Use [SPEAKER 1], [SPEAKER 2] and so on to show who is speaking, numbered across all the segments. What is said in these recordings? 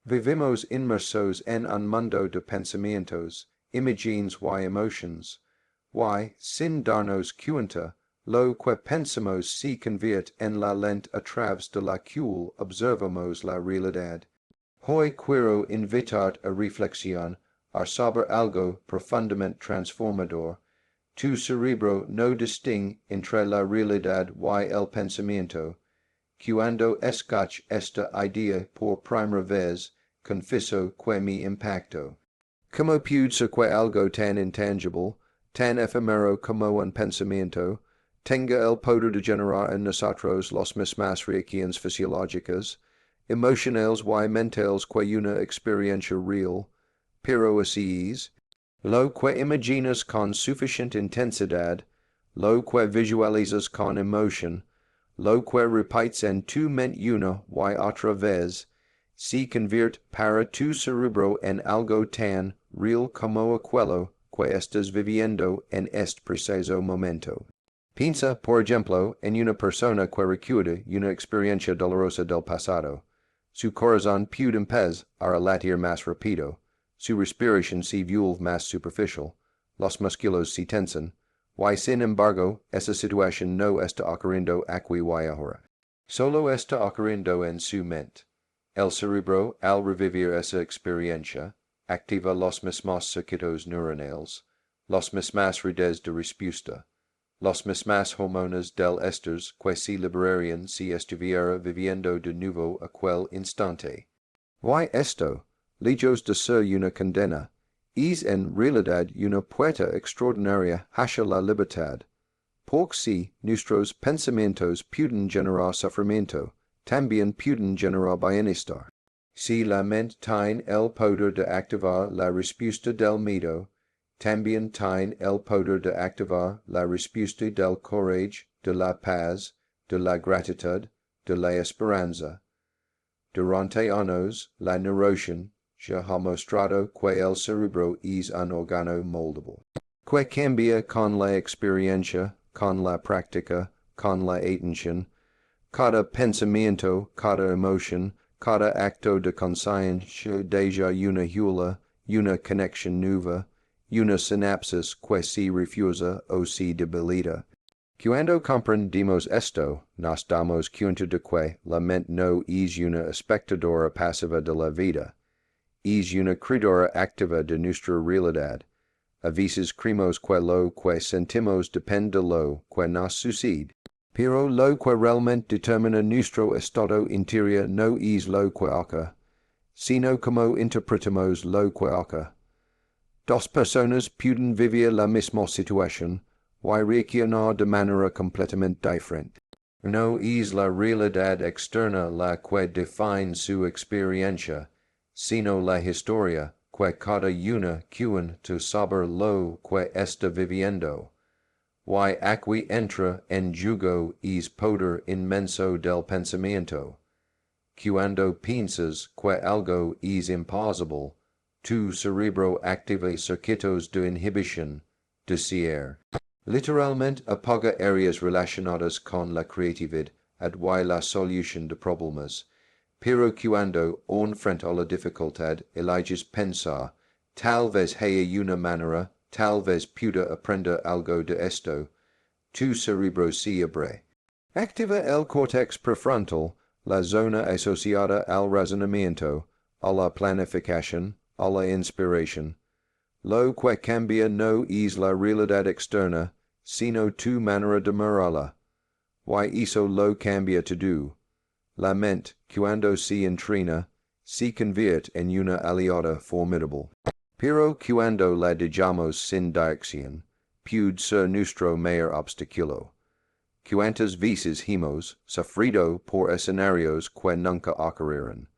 [SPEAKER 1] Vivimos inmersos en un mundo de pensamientos, imaginas y emotions, y, sin darnos cuenta, lo que pensamos se convierte en la lente a través de la cual observamos la realidad. Hoy quiero invitarte a reflexionar sobre algo profundamente transformador. Tu cerebro no distingue entre la realidad y el pensamiento. Cuando escucho esta idea por primera vez, confieso que me impactó. ¿Cómo puede ser que algo tan intangible, tan efímero como un pensamiento, tenga el poder de generar en nosotros las mismas reacciones fisiológicas, emocionales y mentales que una experiencia real, pero así es? Lo que imaginas con suficiente intensidad, lo que visualizas con emoción, lo que repites en tu mente una y otra vez, se convierte para tu cerebro en algo tan real como aquello que estás viviendo en este preciso momento. Piensa, por ejemplo, en una persona que recuerda una experiencia dolorosa del pasado. Su corazón puede empezar a latir más rápido, su respiración se vuelve más superficial, los músculos se tensan, y sin embargo, esa situación no está ocurriendo aquí y ahora. Solo está ocurriendo en su mente. El cerebro, al revivir esa experiencia, activa los mismos circuitos neuronales, las mismas redes de respuesta, las mismas hormonas del estrés que se liberarían si estuviera viviendo de nuevo aquel instante. ¿Y esto, lejos de ser una condena, es en realidad una puerta extraordinaria hacia la libertad? Porque si nuestros pensamientos pueden generar sufrimiento, también pueden generar bienestar. Si la mente tiene el poder de activar la respuesta del miedo, también tiene el poder de activar la respuesta del coraje, de la paz, de la gratitud, de la esperanza. Durante años, la neurociencia ha mostrado que el cerebro es un órgano moldable, que cambia con la experiencia, con la práctica, con la atención. Cada pensamiento, cada emoción, cada acto de conciencia deja una huella, una conexión nueva, una sinapsis que se refuerza o se debilita. Cuando comprendemos esto, nos damos cuenta de que la mente no es una espectadora pasiva de la vida, es una creadora activa de nuestra realidad. A veces creemos que lo que sentimos depende de lo que nos sucede, pero lo que realmente determina nuestro estado interior no es lo que ocurre, sino cómo interpretamos lo que ocurre. Dos personas pueden vivir la misma situación y reaccionar de manera completamente diferente. No es la realidad externa la que define su experiencia, sino la historia que cada una cuenta sobre lo que está viviendo. Y aquí entra en juego el poder inmenso del pensamiento. Cuando piensas que algo es imposible, tu cerebro activa circuitos de inhibición, de cierre. Literalmente apaga áreas relacionadas con la creatividad y la solución de problemas. Pero cuando, frente a la dificultad, eliges pensar, tal vez haya una manera, tal vez pueda aprender algo de esto, tu cerebro se abre. Activa el córtex prefrontal, la zona asociada al razonamiento, a la planificación, a la inspiración. Lo que cambia no es la realidad externa, sino tu manera de mirarla. Y eso lo cambia todo. La mente, cuando se entrena, se convierte en una aliada formidable. Pero cuando la dejamos sin dirección, puede ser nuestro mayor obstáculo. Cuantas veces hemos sufrido por escenarios que nunca ocurrieron.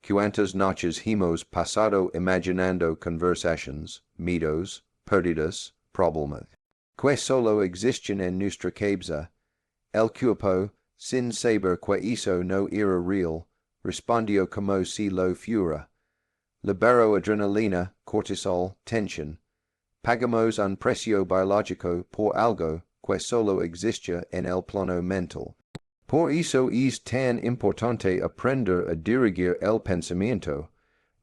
[SPEAKER 1] Cuantas noches hemos pasado imaginando conversaciones, miedos, pérdidas, problemas, que solo existen en nuestra cabeza. El cuerpo, sin saber que eso no era real, respondió como si lo fuera. Liberó adrenalina, cortisol, tensión. Pagamos un precio biológico por algo que solo existe en el plano mental. Por eso es tan importante aprender a dirigir el pensamiento,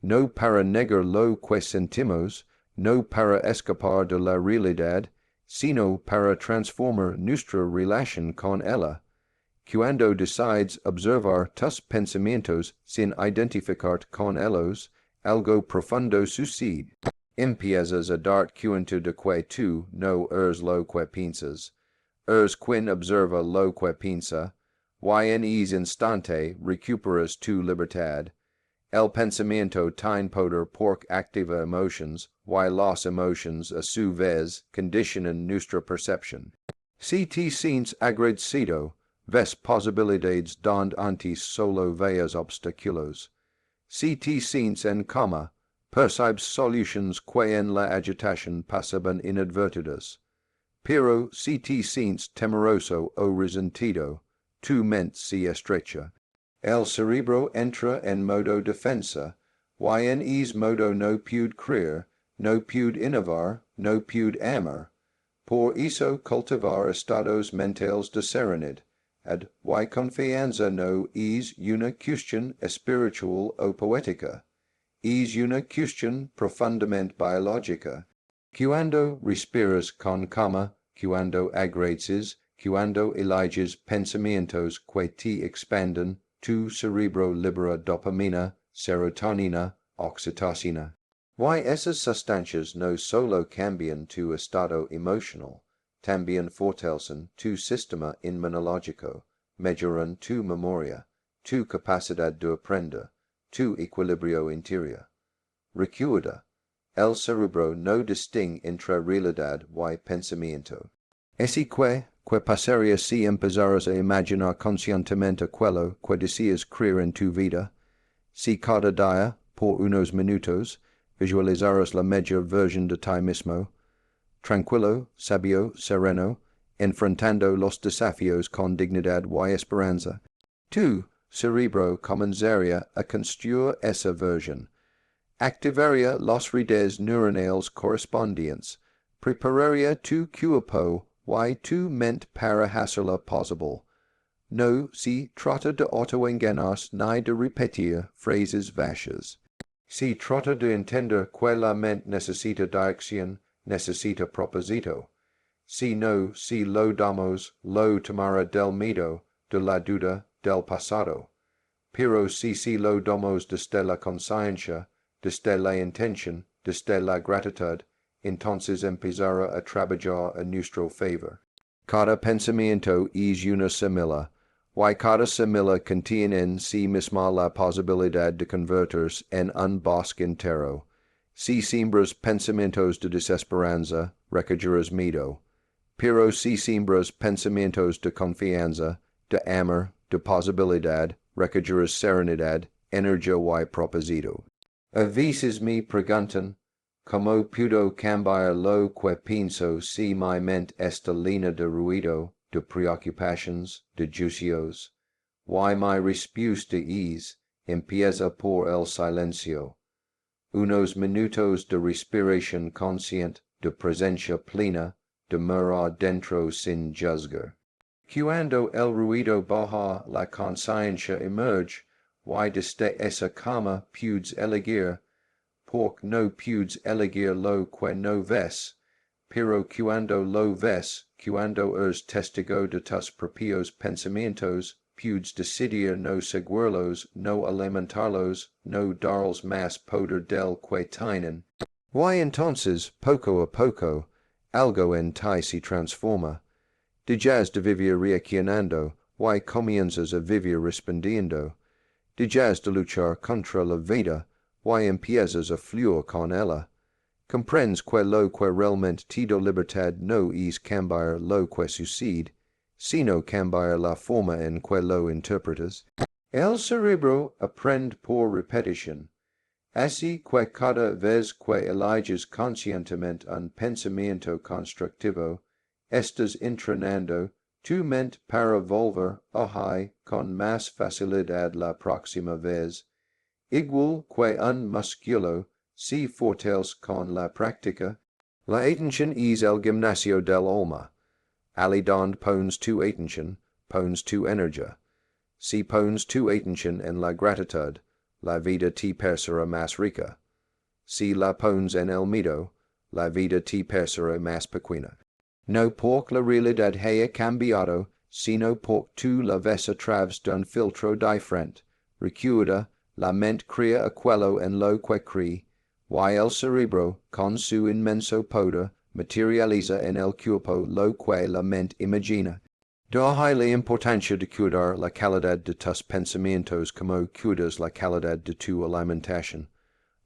[SPEAKER 1] no para negar lo que sentimos, no para escapar de la realidad, sino para transformar nuestra relación con ella. Cuando decides observar tus pensamientos sin identificar con ellos, algo profundo sucede. Empiezas a dar cuenta de que tú no eres lo que piensas. Eres quien observa lo que piensa. Y en ese instante recuperas tu libertad. El pensamiento tiene poder porque activa emotions, y las emotions, a su vez, condicionan nuestra percepción. Si te sientes agradecido, ves posibilidades donde antes solo veías obstáculos. Si te sientes en calma, percibes soluciones que en la agitación pasaban inadvertidas. Pero si te sientes temeroso o resentido, tu mente se estrecha. El cerebro entra en modo defensa, y en ese modo no puede creer, no puede innovar, no puede amar. Por eso cultivar estados mentales de serenidad, y confianza no es una cuestión espiritual o poética, es una cuestión profundamente biológica. Cuando respiras con calma, cuando agradeces, cuando eliges pensamientos que te expanden, tu cerebro libera dopamina, serotonina, oxitocina. Y esas sustancias no solo cambian tu estado emocional, también fortalecen tu sistema inmunológico, mejoran tu memoria, tu capacidad de aprender, tu equilibrio interior. Recuerda, el cerebro no distingue entre realidad y pensamiento. Así que pasaría si empezaras a imaginar conscientemente quello que deseas creer en tu vida, si cada día, por unos minutos, visualizaras la mejor versión de ti mismo, tranquilo, sabio, sereno, enfrentando los desafíos con dignidad y esperanza. Tu cerebro comenzaría a construir esa versión, activaría las redes neuronales correspondientes, prepararía tu cuerpo y tu mente para hacerla posible. No se trata de autoengañarse ni de repetir frases vacías. Se trata de entender que la mente necesita dirección, necesita propósito. Si no, si lo damos, lo tomará del miedo, de la duda, del pasado. Pero si lo damos desde la conciencia, desde la intención, desde la gratitud, entonces empezará a trabajar a nuestro favor. Cada pensamiento es una semilla, y cada semilla contiene en sí misma la posibilidad de convertirse en un bosque entero. Si siembras pensamientos de desesperanza, recogerás miedo. Pero si siembras pensamientos de confianza, de amor, de posibilidad, recogerás serenidad, energía y propósito. A veces me preguntan, ¿cómo puedo cambiar lo que pienso si mi mente está llena de ruido, de preocupaciones, de juicios? Y mi respuesta es, empieza por el silencio. Unos minutos de respiración consciente, de presencia plena, de mirar dentro sin juzgar. Cuando el ruido baja, la conciencia emerge, y desde esa calma puedes elegir, porque no puedes elegir lo que no ves, pero cuando lo ves, cuando eres testigo de tus propios pensamientos, puedes decidir no seguirlos, no alimentarlos, no darles más poder del que tienen. Y entonces, poco a poco, algo en ti se transforma. Dejas de vivir reaccionando, y comienzas a vivir respondiendo. Dejas de luchar contra la vida, y empiezas a fluir con ella. Comprendes que lo que realmente te da libertad no es cambiar lo que sucede, sino cambiar la forma en que lo interpretas. El cerebro aprende por repetición. Así que cada vez que eliges conscientemente un pensamiento constructivo, estás entrenando tu mente para volver allí con más facilidad la próxima vez. Igual que un músculo se fortalece con la práctica, la atención es el gimnasio del alma. Allí donde pones tu atención, pones tu energía. Si pones tu atención en la gratitud, la vida te parecerá más rica. Si la pones en el medio, la vida te parecerá más pequeña. No porque la realidad haya cambiado, sino porque tú la ves a través de un filtro diferente. Recuerda, la mente crea aquello en lo que cree, y el cerebro, con su inmenso poder, materializa en el cuerpo lo que la mente imagina. De ahí la importancia de cuidar la calidad de tus pensamientos como cuidas la calidad de tu alimentación.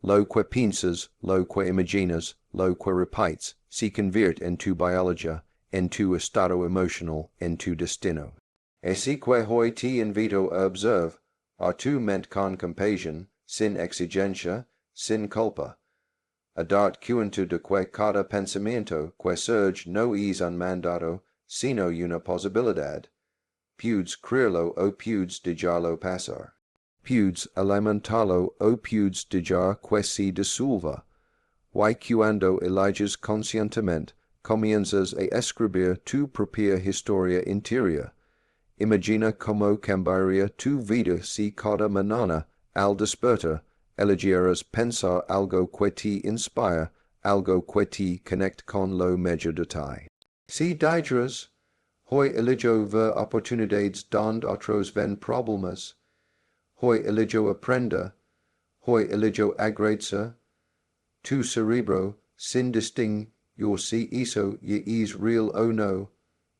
[SPEAKER 1] Lo que piensas, lo que imaginas, lo que repites, se convierte en tu biología, en tu estado emocional, en tu destino. Así que hoy te invito a observar a tu mente con compasión, sin exigencia, sin culpa. A darte cuenta de que cada pensamiento que surge no es un mandato, sino una posibilidad. Puedes creerlo o puedes dejarlo pasar. Puedes alimentarlo o puedes dejar que se disuelva. Y cuando eliges conscientemente, comienzas a escribir tu propia historia interior. Imagina cómo cambiaría tu vida si cada mañana, al despertar, eligieras pensar algo que te inspire, algo que te conecte con lo mejor de ti. Si dijeras, hoy elijo ver oportunidades donde otros ven problemas, hoy elijo aprender, hoy elijo agradecer, tu cerebro, sin distinguir si eso ya es real o no,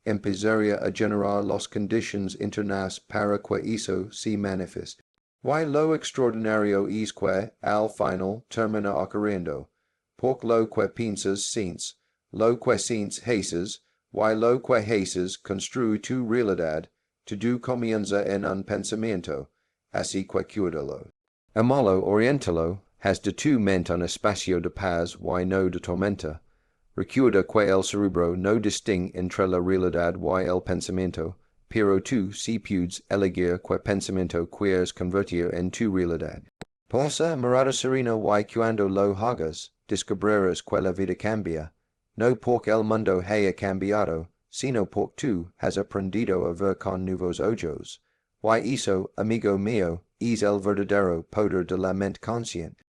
[SPEAKER 1] empezaría a generar las condiciones internas para que eso se manifieste. Y lo extraordinario es que, al final, termina ocurriendo, porque lo que piensas sientes, lo que sientes haces, y lo que haces construye tu realidad, todo comienza en un pensamiento, así que cuídalo. Amalo oriéntalo, haz de tu mente un espacio de paz y no de tormenta. Recuerda que el cerebro no distingue entre la realidad y el pensamiento, pero tú si puedes elegir qué pensamiento quieres convertir en tu realidad. Pasa mirada serena y cuando lo hagas, descubrirás que la vida cambia, no porque el mundo haya cambiado, sino porque tú has aprendido a ver con nuevos ojos. Y eso, amigo mío, es el verdadero poder de la mente consciente.